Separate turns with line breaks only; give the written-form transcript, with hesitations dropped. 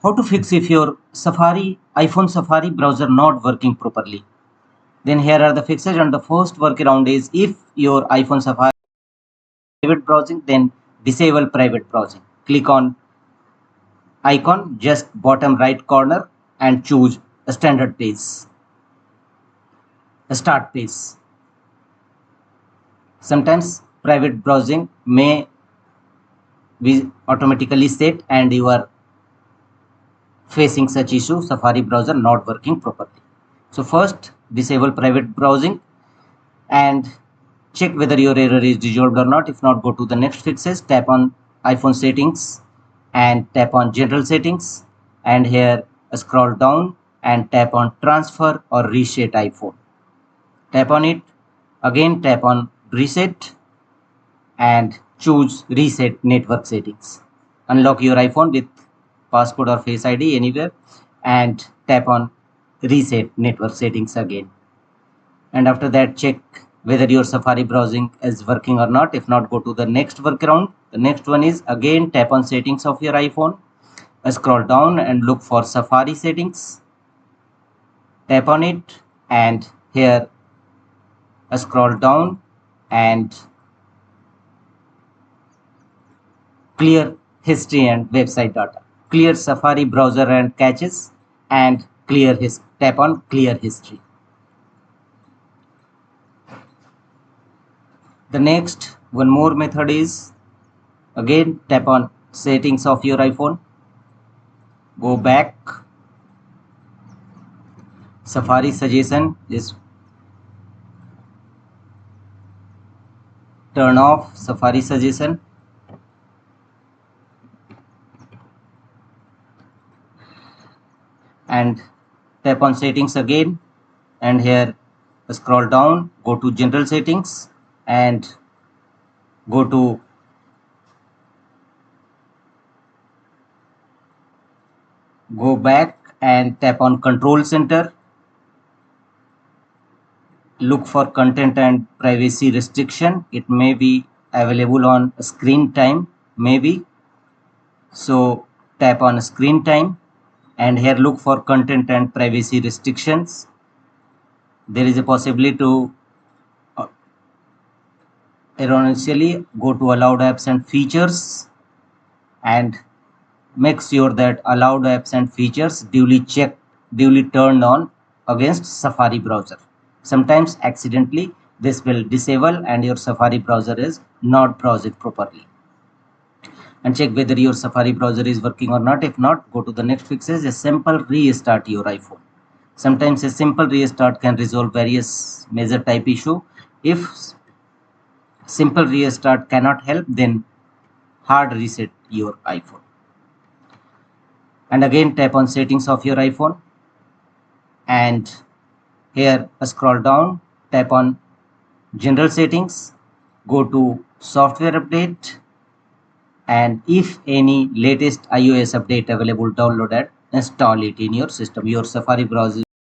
How to fix if your iPhone Safari browser not working properly? Then here are the fixes, and the first workaround is if your iPhone Safari private browsing, then disable private browsing. Click on icon just bottom right corner and choose a standard page, a start page. Sometimes private browsing may be automatically set and you are facing such issue, Safari browser not working properly. So first disable private browsing and check whether your error is resolved or not. If not, go to the next fixes, tap on iPhone settings and tap on general settings, and here scroll down and tap on transfer or reset iPhone. Tap on it, again tap on reset and choose reset network settings. Unlock your iPhone with passcode or Face ID anywhere and tap on reset network settings again. And after that, check whether your Safari browsing is working or not. If not, go to the next workaround. The next one is again tap on settings of your iPhone, scroll down and look for Safari settings, tap on it, and here scroll down and clear history and website data, clear Safari browser and caches, and tap on clear history. The next one more method is again tap on settings of your iPhone, go back, Safari suggestion is turn off Safari suggestion, and tap on settings again, and here scroll down, go to general settings and go back and tap on control center, look for content and privacy restriction. It may be available on screen time, maybe, so tap on screen time and here look for content and privacy restrictions. There is a possibility to erroneously go to allowed apps and features and make sure that allowed apps and features duly turned on against Safari browser. Sometimes accidentally this will disable and your Safari browser is not browsing properly. And check whether your Safari browser is working or not. If not, go to the next fixes, a simple restart your iPhone. Sometimes a simple restart can resolve various major type issue. If simple restart cannot help, then hard reset your iPhone. And again tap on settings of your iPhone and here scroll down, tap on general settings, go to software update, and if any latest iOS update available, download and install it in your system. Your Safari browser